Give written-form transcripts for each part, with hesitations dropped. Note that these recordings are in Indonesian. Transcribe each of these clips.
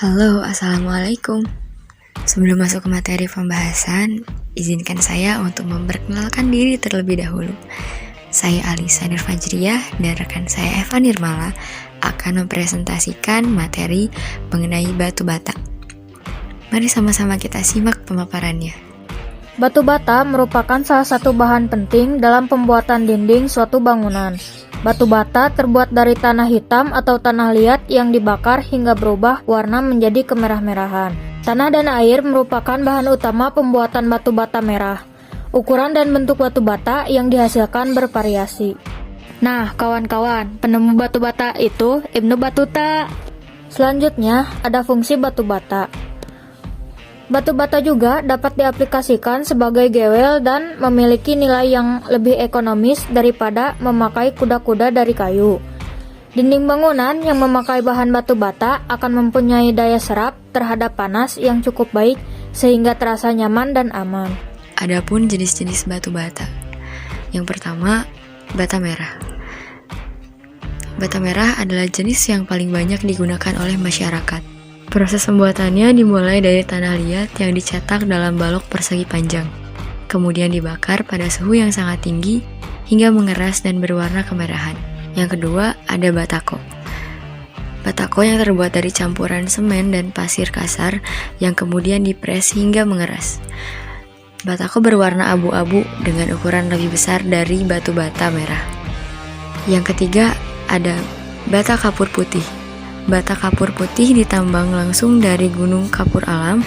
Halo, Assalamualaikum. Sebelum masuk ke materi pembahasan, izinkan saya untuk memperkenalkan diri terlebih dahulu. Saya Alisa Nurfajriyah dan rekan saya Eva Nirmala akan mempresentasikan materi mengenai batu bata. Mari sama-sama kita simak pemaparannya. Batu bata merupakan salah satu bahan penting dalam pembuatan dinding suatu bangunan. Batu bata terbuat dari tanah hitam atau tanah liat yang dibakar hingga berubah warna menjadi kemerah-merahan. Tanah dan air merupakan bahan utama pembuatan batu bata merah. Ukuran dan bentuk batu bata yang dihasilkan bervariasi. Nah, kawan-kawan, penemu batu bata itu Ibnu Battuta. Selanjutnya, ada fungsi batu bata. Batu bata juga dapat diaplikasikan sebagai gewel dan memiliki nilai yang lebih ekonomis daripada memakai kuda-kuda dari kayu. Dinding bangunan yang memakai bahan batu bata akan mempunyai daya serap terhadap panas yang cukup baik sehingga terasa nyaman dan aman. Adapun jenis-jenis batu bata. Yang pertama, bata merah. Bata merah adalah jenis yang paling banyak digunakan oleh masyarakat. Proses pembuatannya dimulai dari tanah liat yang dicetak dalam balok persegi panjang, kemudian dibakar pada suhu yang sangat tinggi hingga mengeras dan berwarna kemerahan. Yang kedua, ada batako. Batako yang terbuat dari campuran semen dan pasir kasar yang kemudian dipres hingga mengeras. Batako berwarna abu-abu dengan ukuran lebih besar dari batu bata merah. Yang ketiga, ada bata kapur putih. Bata kapur putih ditambang langsung dari gunung kapur alam.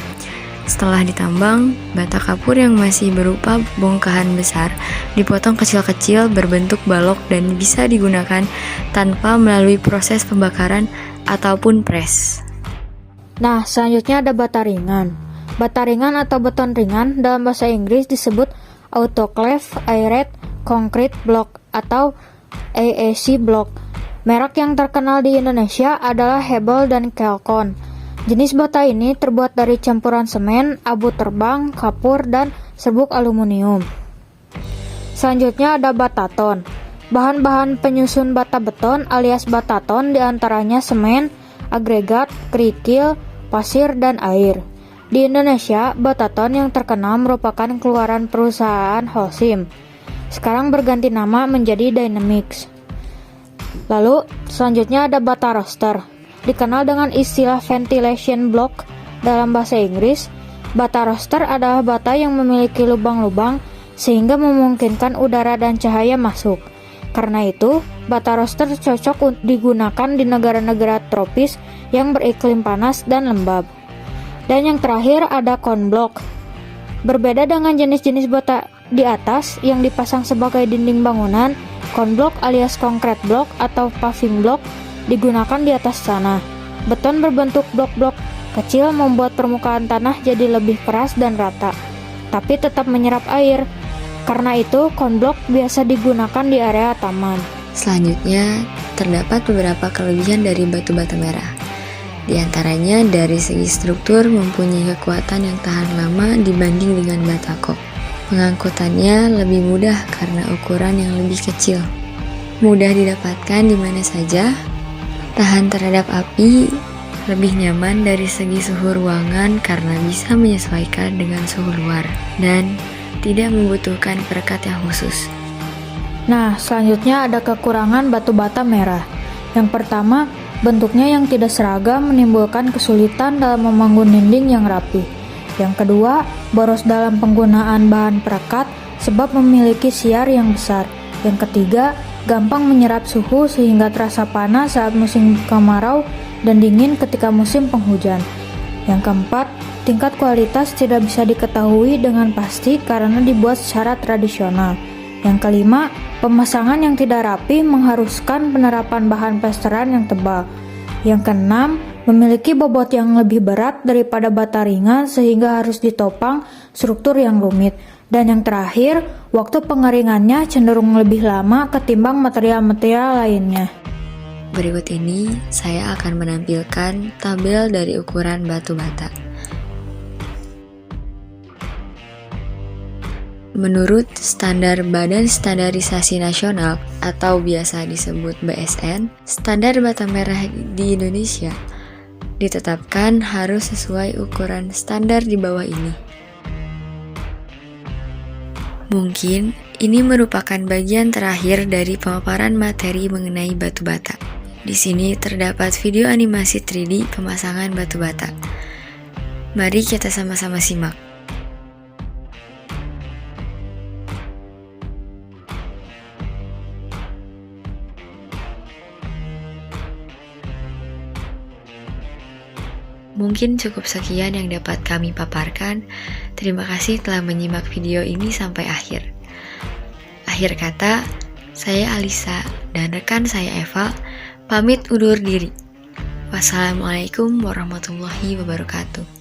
Setelah ditambang, bata kapur yang masih berupa bongkahan besar dipotong kecil-kecil berbentuk balok dan bisa digunakan tanpa melalui proses pembakaran ataupun pres. Nah, selanjutnya ada bata ringan. Bata ringan atau beton ringan dalam bahasa Inggris disebut Autoclave Aired Concrete Block atau AAC Block. Merek yang terkenal di Indonesia adalah Hebel dan Kelkon. Jenis bata ini terbuat dari campuran semen, abu terbang, kapur, dan serbuk aluminium. Selanjutnya ada bataton. Bahan-bahan penyusun bata beton alias bataton diantaranya semen, agregat, kerikil, pasir, dan air. Di Indonesia, bataton yang terkenal merupakan keluaran perusahaan Holcim. Sekarang berganti nama menjadi Dynamix. Lalu, selanjutnya ada bata roster. Dikenal dengan istilah ventilation block dalam bahasa Inggris, bata roster adalah bata yang memiliki lubang-lubang sehingga memungkinkan udara dan cahaya masuk. Karena itu, bata roster cocok digunakan di negara-negara tropis yang beriklim panas dan lembab. Dan yang terakhir ada cone block. Berbeda dengan jenis-jenis bata di atas yang dipasang sebagai dinding bangunan, cone block alias concrete block atau paving block digunakan di atas tanah. Beton berbentuk blok-blok kecil membuat permukaan tanah jadi lebih keras dan rata, tapi tetap menyerap air. Karena itu, cone block biasa digunakan di area taman. Selanjutnya, terdapat beberapa kelebihan dari batu bata merah. Di antaranya dari segi struktur mempunyai kekuatan yang tahan lama dibanding dengan batako. Pengangkutannya lebih mudah karena ukuran yang lebih kecil. Mudah didapatkan di mana saja, tahan terhadap api, lebih nyaman dari segi suhu ruangan karena bisa menyesuaikan dengan suhu luar, dan tidak membutuhkan perekat yang khusus. Nah, selanjutnya ada kekurangan batu bata merah. Yang pertama, bentuknya yang tidak seragam menimbulkan kesulitan dalam membangun dinding yang rapi. Yang kedua, boros dalam penggunaan bahan perekat sebab memiliki siar yang besar. Yang ketiga, gampang menyerap suhu sehingga terasa panas saat musim kemarau dan dingin ketika musim penghujan. Yang keempat, tingkat kualitas tidak bisa diketahui dengan pasti karena dibuat secara tradisional. Yang kelima, pemasangan yang tidak rapi mengharuskan penerapan bahan plesteran yang tebal. Yang keenam, memiliki bobot yang lebih berat daripada bata ringan sehingga harus ditopang struktur yang rumit. Dan yang terakhir, waktu pengeringannya cenderung lebih lama ketimbang material-material lainnya. Berikut ini saya akan menampilkan tabel dari ukuran batu bata. Menurut Standar Badan Standarisasi Nasional atau biasa disebut BSN, standar bata merah di Indonesia ditetapkan harus sesuai ukuran standar di bawah ini. Mungkin ini merupakan bagian terakhir dari pemaparan materi mengenai batu bata. Di sini terdapat video animasi 3D pemasangan batu bata. Mari kita sama-sama simak. Mungkin cukup sekian yang dapat kami paparkan. Terima kasih telah menyimak video ini sampai akhir. Akhir kata, saya Alisa dan rekan saya Eva pamit undur diri. Wassalamualaikum warahmatullahi wabarakatuh.